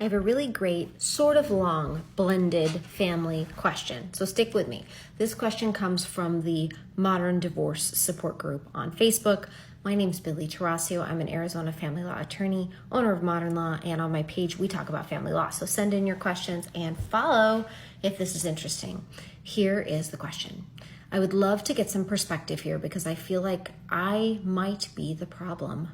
I have a really great, sort of long, blended family question. So stick with me. This question comes from the Modern Divorce Support Group on Facebook. My name is Billy Tarasio. I'm an Arizona family law attorney, owner of Modern Law, and on my page, we talk about family law. So send in your questions and follow if this is interesting. Here is the question. I would love to get some perspective here because I feel like I might be the problem.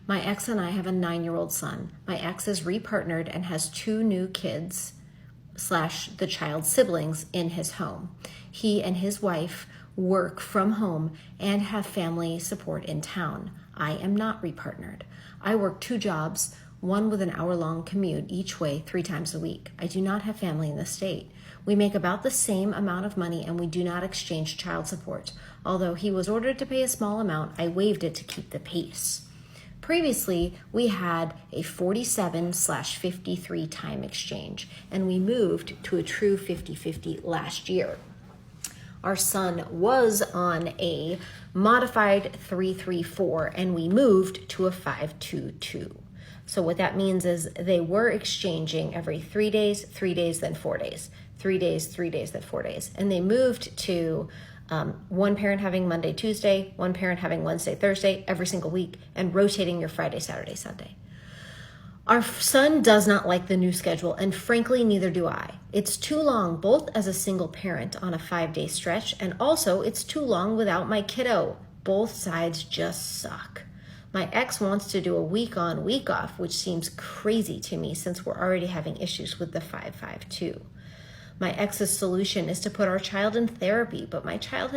My ex and I have a 9-year-old son. My ex is repartnered and has 2 new kids / the child's siblings in his home. He and his wife work from home and have family support in town. I am not repartnered. I work 2 jobs, one with an hour-long commute each way 3 times a week. I do not have family in the state. We make about the same amount of money and we do not exchange child support. Although he was ordered to pay a small amount, I waived it to keep the peace. Previously, we had a 47/53 time exchange, and we moved to a true 50-50 last year. Our son was on a modified 334, and we moved to a 522. So what that means is they were exchanging every 3 days, 3 days, then 4 days, 3 days, 3 days, then 4 days. And they moved to one parent having Monday, Tuesday, one parent having Wednesday, Thursday, every single week, and rotating your Friday, Saturday, Sunday. Our son does not like the new schedule, and frankly, neither do I. It's too long, both as a single parent on a 5-day stretch, and also it's too long without my kiddo. Both sides just suck. My ex wants to do a week on, week off, which seems crazy to me since we're already having issues with the 552. My ex's solution is to put our child in therapy, but my child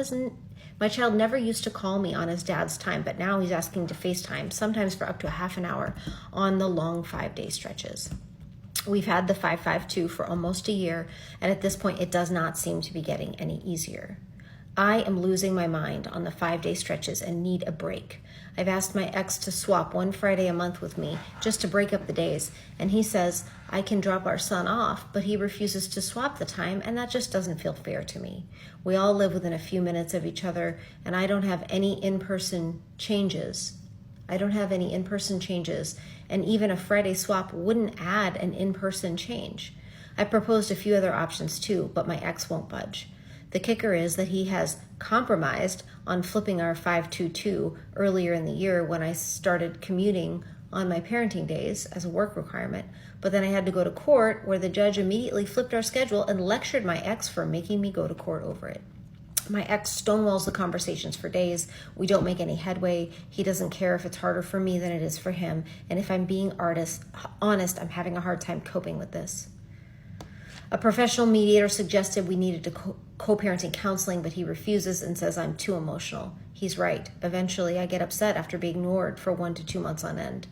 never used to call me on his dad's time, but now he's asking to FaceTime, sometimes for up to a half an hour on the long 5-day stretches. We've had the 552 for almost a year, and at this point, it does not seem to be getting any easier. I am losing my mind on the 5-day stretches and need a break. I've asked my ex to swap one Friday a month with me just to break up the days, and he says I can drop our son off, but he refuses to swap the time, and that just doesn't feel fair to me. We all live within a few minutes of each other, and I don't have any in-person changes. And even a Friday swap wouldn't add an in-person change. I proposed a few other options too, but my ex won't budge. The kicker is that he has compromised on flipping our 522 earlier in the year when I started commuting on my parenting days as a work requirement, but then I had to go to court where the judge immediately flipped our schedule and lectured my ex for making me go to court over it. My ex stonewalls the conversations for days. We don't make any headway. He doesn't care if it's harder for me than it is for him, and if I'm being honest, I'm having a hard time coping with this. A professional mediator suggested we needed to co-parenting counseling, but he refuses and says I'm too emotional. He's right. Eventually, I get upset after being ignored for 1 to 2 months on end.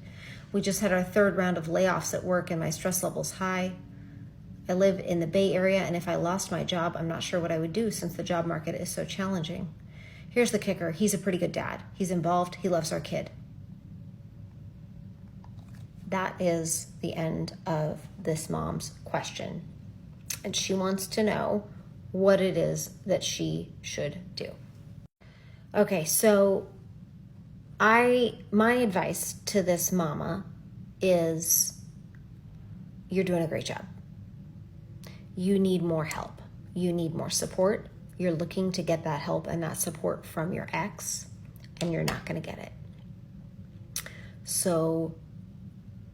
We just had our 3rd round of layoffs at work, and my stress level's high. I live in the Bay Area, and if I lost my job, I'm not sure what I would do since the job market is so challenging. Here's the kicker. He's a pretty good dad. He's involved. He loves our kid. That is the end of this mom's question. And she wants to know what it is that she should do. Okay, so my advice to this mama is you're doing a great job. You need more help. You need more support. You're looking to get that help and that support from your ex, and you're not going to get it. So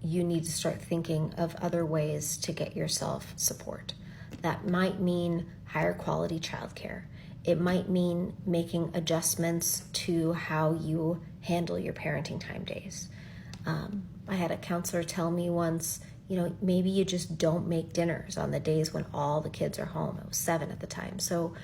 you need to start thinking of other ways to get yourself support. That might mean higher quality childcare. It might mean making adjustments to how you handle your parenting time days. I had a counselor tell me once, maybe you just don't make dinners on the days when all the kids are home. It was 7 at the time. So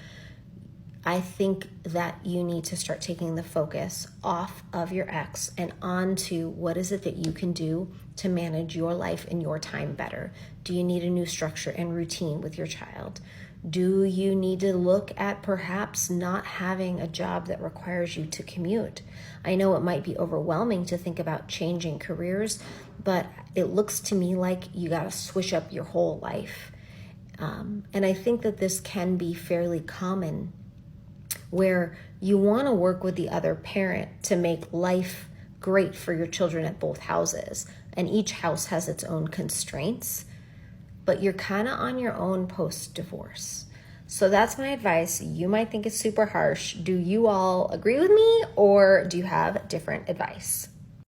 I think that you need to start taking the focus off of your ex and onto what is it that you can do to manage your life and your time better. Do you need a new structure and routine with your child? Do you need to look at perhaps not having a job that requires you to commute? I know it might be overwhelming to think about changing careers, but it looks to me like you got to switch up your whole life. And I think that this can be fairly common where you want to work with the other parent to make life great for your children at both houses. And each house has its own constraints. but you're kind of on your own post-divorce. So that's my advice. You might think it's super harsh. Do you all agree with me, or do you have different advice?